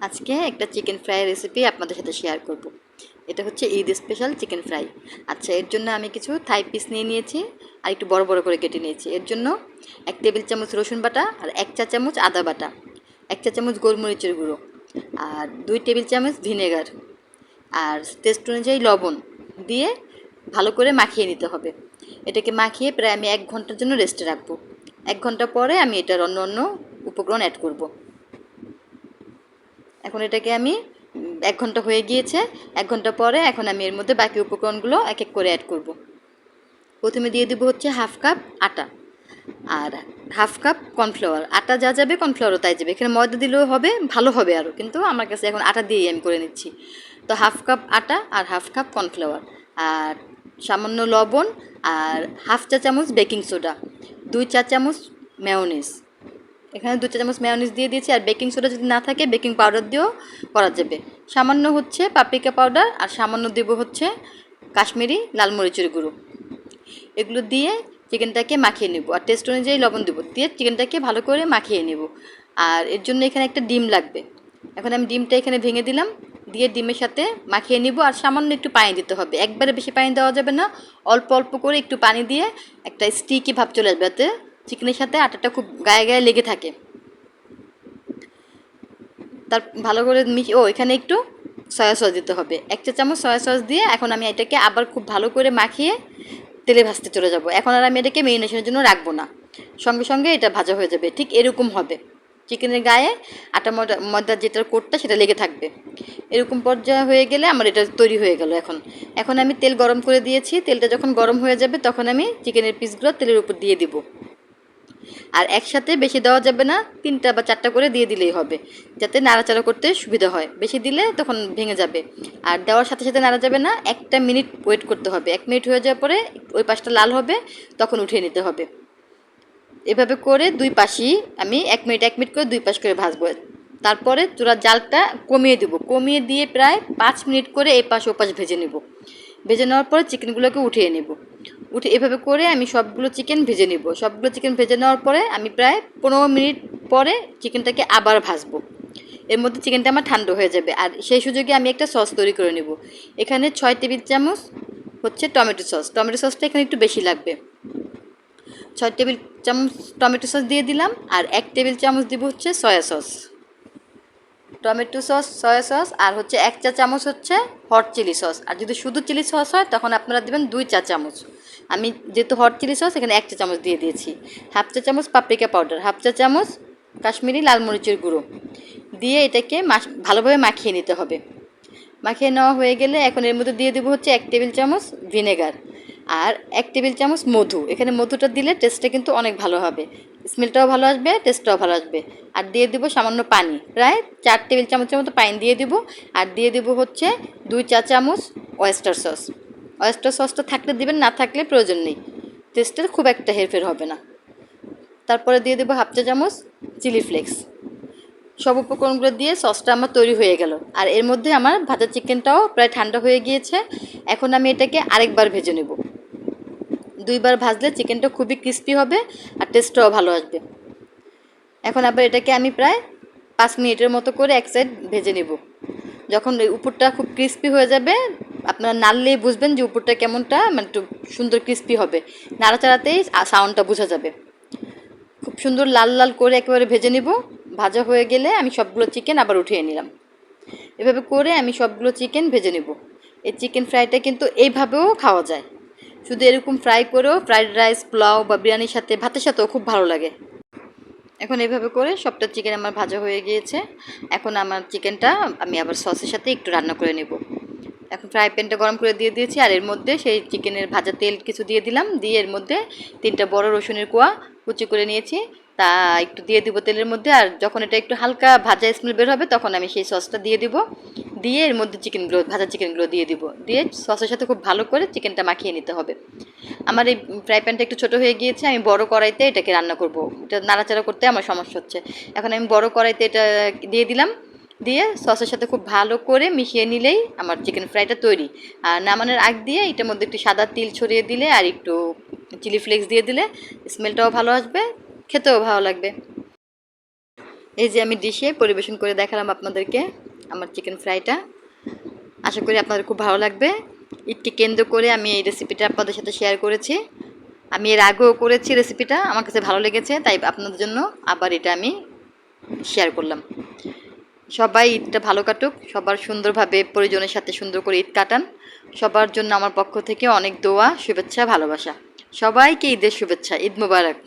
আজকে একটা chicken fry recipe আপনাদের সাথে শেয়ার করব। এটা হচ্ছে ঈদ স্পেশাল চিকেন ফ্রাই। আচ্ছা, এর জন্য আমি কিছু থাই পিস নিয়ে নিয়েছি আর একটু বড় বড় করে কেটে নিয়েছি। এর জন্য 1 টেবিল চামচ রসুন বাটা আর 1 চা চামচ আদা বাটা, 1 চা চামচ গোলমরিচের গুঁড়ো আর 2 টেবিল চামচ ভিনেগার আর টেস্ট অনুযায়ী লবণ দিয়ে ভালো করে মাখিয়ে নিতে হবে। এটাকে মাখিয়ে প্রায় আমি 1 ঘন্টার জন্য রেস্টে রাখবো। 1 ঘন্টা পরে আমি এটার অন্য অন্য উপকরণ অ্যাড করব। এখন এটাকে আমি 1 ঘন্টা হয়ে গিয়েছে। 1 ঘন্টা পরে এখন আমি এর মধ্যে বাকি উপকরণগুলো এক এক করে অ্যাড করব। প্রথমে দিয়ে দেবো হচ্ছে 1/2 কাপ আটা আর 1/2 কাপ কর্নফ্লাওয়ার। আটা যা যাবে কর্নফ্লাওয়ারও তাই যাবে। এখানে ময়দা দিলেও হবে, ভালো হবে আরও, কিন্তু আমার কাছে এখন আটা দিয়েই আমি করে নিচ্ছি। তো 1/2 কাপ আটা আর 1/2 কাপ কর্নফ্লাওয়ার আর সামান্য লবণ আর 1/2 চা চামচ বেকিং সোডা, 2 চা চামচ মেয়োনিজ। এখানে 2 চা চামচ মেয়োনিজ দিয়ে দিয়েছি। আর বেকিং সোডা যদি না থাকে বেকিং পাউডার দিয়েও করা যাবে। সামান্য হচ্ছে পাপরিকা পাউডার আর সামান্য দেব হচ্ছে কাশ্মীরি লাল মরিচের গুঁড়ো। এগুলো দিয়ে চিকেনটাকে মাখিয়ে নেব আর টেস্ট অনুযায়ী লবণ দেবো, দিয়ে চিকেনটাকে ভালো করে মাখিয়ে নেব। আর এর জন্য এখানে একটা ডিম লাগবে। এখন আমি ডিমটা এখানে ভেঙে দিলাম, দিয়ে ডিমের সাথে মাখিয়ে নিব। আর সামান্য একটু পানি দিতে হবে, একবারে বেশি পানি দেওয়া যাবে না, অল্প অল্প করে একটু পানি দিয়ে একটা স্টিকি ভাব চলে আসবে, যাতে চিকেনের সাথে আটাটা খুব গায়ে গায়ে লেগে থাকে। তার ভালো করে এখানে একটু সয়া সস দিতে হবে, 1 চা চামচ সয়া সস দিয়ে এখন আমি এটাকে আবার খুব ভালো করে মাখিয়ে তেলে ভাজতে চলে যাব। এখন আর আমি এটাকে মেরিনেশনের জন্য রাখবো না, সঙ্গে সঙ্গে এটা ভাজা হয়ে যাবে। ঠিক এরকম হবে, চিকেনের গায়ে আটা ময়দা যেটার কোটটা সেটা লেগে থাকবে। এরকম পর্যায়ে হয়ে গেলে আমার এটা তৈরি হয়ে গেল। এখন এখন আমি তেল গরম করে দিয়েছি, তেলটা যখন গরম হয়ে যাবে তখন আমি চিকেনের পিসগুলো তেলের উপর দিয়ে দিব। আর একসাথে বেশি দেওয়া যাবে না, 3টা বা 4টা করে দিয়ে দিলেই হবে, যাতে নাড়াচাড়া করতে সুবিধা হয়। বেশি দিলে তখন ভেঙে যাবে। আর দেওয়ার সাথে সাথে নাড়া যাবে না, 1 মিনিট ওয়েট করতে হবে। 1 মিনিট হয়ে যাওয়ার পরে ওই পাশটা লাল হবে, তখন উঠিয়ে নিতে হবে। এভাবে করে দুই পাশই আমি 1 মিনিট করে দুই পাশ করে ভাজবো। তারপরে চুলার জালটা কমিয়ে দেবো, কমিয়ে দিয়ে প্রায় 5 মিনিট করে এই পাশ ও পাশ ভেজে নেব। ভেজে নেওয়ার পরে চিকেনগুলোকে উঠিয়ে নেব। এভাবে করে আমি সবগুলো চিকেন ভেজে নেব। সবগুলো চিকেন ভেজে নেওয়ার পরে আমি প্রায় 15 মিনিট পরে চিকেনটাকে আবার ভাজবো। এর মধ্যে চিকেনটা আমার ঠান্ডা হয়ে যাবে। আর সেই সুযোগে আমি একটা সস তৈরি করে নেব। এখানে 6 টেবিল চামচ হচ্ছে টমেটো সস। টমেটো সসটা এখানে একটু বেশি লাগবে। 6 টেবিল চামচ টমেটো সস দিয়ে দিলাম। আর 1 টেবিল চামচ দিব হচ্ছে soya sauce. Tomato sauce, soya sauce আর হচ্ছে 1 চা চামচ হচ্ছে হট চিলি সস। আর যদি শুধু চিলি সস হয় তখন আপনারা দেবেন 2 চা চামচ। আমি যেহেতু হট চিলি সস এখানে 1 চা চামচ দিয়ে দিয়েছি। 1/2 চা চামচ পাপরিকা পাউডার, 1/2 চা চামচ কাশ্মীরি লাল মরিচের গুঁড়ো দিয়ে এটাকে ভালোভাবে মাখিয়ে নিতে হবে। মাখিয়ে নেওয়া হয়ে গেলে এখন এর মধ্যে দিয়ে দেবো হচ্ছে 1 টেবিল চামচ ভিনেগার আর 1 টেবিল চামচ মধু। এখানে মধুটা দিলে টেস্টটা কিন্তু অনেক ভালো হবে, স্মেলটাও ভালো আসবে, টেস্টটাও ভালো আসবে। আর দিয়ে দেবো সামান্য পানি, প্রায় 4 টেবিল চামচের মতো পানি দিয়ে দেবো। আর দিয়ে দেবো হচ্ছে 2 চা চামচ ওয়েস্টার সস। ওয়েস্টার সসটা থাকলে দিবেন, না থাকলে প্রয়োজন নেই, টেস্টের খুব একটা হেরফের হবে না। তারপরে দিয়ে দেবো 1/2 চা চামচ চিলি ফ্লেক্স। সব উপকরণগুলো দিয়ে সসটা আমার তৈরি হয়ে গেল। আর এর মধ্যে আমার ভাজা চিকেনটাও প্রায় ঠান্ডা হয়ে গিয়েছে। এখন আমি এটাকে আরেকবার ভেজে নেব। 2বার ভাজলে চিকেনটা খুবই ক্রিস্পি হবে আর টেস্টটাও ভালো আসবে। এখন আবার এটাকে আমি প্রায় 5 মিনিটের মতো করে এক সাইড ভেজে নেব। যখন উপরটা খুব ক্রিস্পি হয়ে যাবে, আপনারা নাড়লেই বুঝবেন যে উপরটা কেমনটা মানে একটু সুন্দর ক্রিস্পি হবে। নাড়াচাড়াতেই সাউন্ডটা বোঝা যাবে। খুব সুন্দর লাল লাল করে একেবারে ভেজে নিব। ভাজা হয়ে গেলে আমি সবগুলো চিকেন আবার উঠিয়ে নিলাম। এভাবে করে আমি সবগুলো চিকেন ভেজে নেব। এই চিকেন ফ্রাইটা কিন্তু এইভাবেও খাওয়া যায়, শুধু এরকম ফ্রাই করেও ফ্রাইড রাইস, পোলাও বা বিরিয়ানির সাথে, ভাতের সাথেও খুব ভালো লাগে। এখন এইভাবে করে সবটা চিকেন আমার ভাজা হয়ে গিয়েছে। এখন আমার চিকেনটা আমি আবার সসের সাথে একটু রান্না করে নেব। এখন ফ্রাই প্যানটা গরম করে দিয়ে দিয়েছি আর এর মধ্যে সেই চিকেনের ভাজা তেল কিছু দিয়ে দিলাম। দিয়ে এর মধ্যে 3টা বড় রসুনের কোয়া কুচি করে নিয়েছি, তা একটু দিয়ে দিব তেলের মধ্যে। আর যখন এটা একটু হালকা ভাজা স্মেল বের হবে তখন আমি সেই সসটা দিয়ে দিব। দিয়ে এর মধ্যে ভাজা চিকেনগুলো দিয়ে দিব। দিয়ে সসের সাথে খুব ভালো করে চিকেনটা মাখিয়ে নিতে হবে। আমার এই ফ্রাই প্যানটা একটু ছোটো হয়ে গিয়েছে, আমি বড় কড়াইতে এটাকে রান্না করব। এটা নাড়াচাড়া করতে আমার সমস্যা হচ্ছে। এখন আমি বড় কড়াইতে এটা দিয়ে দিলাম। দিয়ে সসের সাথে খুব ভালো করে মিশিয়ে নিলেই আমার চিকেন ফ্রাইটা তৈরি। আর নামানোর আগ দিয়ে এটার মধ্যে একটু সাদা তিল ছড়িয়ে দিলে আর একটু চিলি ফ্লেক্স দিয়ে দিলে স্মেলটাও ভালো আসবে, খেতেও ভালো লাগবে। এই যে আমি ডিশে পরিবেশন করে দেখালাম আপনাদেরকে আমার চিকেন ফ্রাইটা। আশা করি আপনাদের খুব ভালো লাগবে। ঈদকে কেন্দ্র করে আমি এই রেসিপিটা আপনাদের সাথে শেয়ার করেছি। আমি এর আগেও করেছি রেসিপিটা, আমার কাছে ভালো লেগেছে, তাই আপনাদের জন্য আবার এটা আমি শেয়ার করলাম। সবাই ঈদটা ভালো কাটুক, সবার সুন্দরভাবে পরিজনের সাথে সুন্দর করে ঈদ কাটান। সবার জন্য আমার পক্ষ থেকে অনেক দোয়া, শুভেচ্ছা, ভালোবাসা। সবাইকে ঈদের শুভেচ্ছা, ঈদ মোবারক।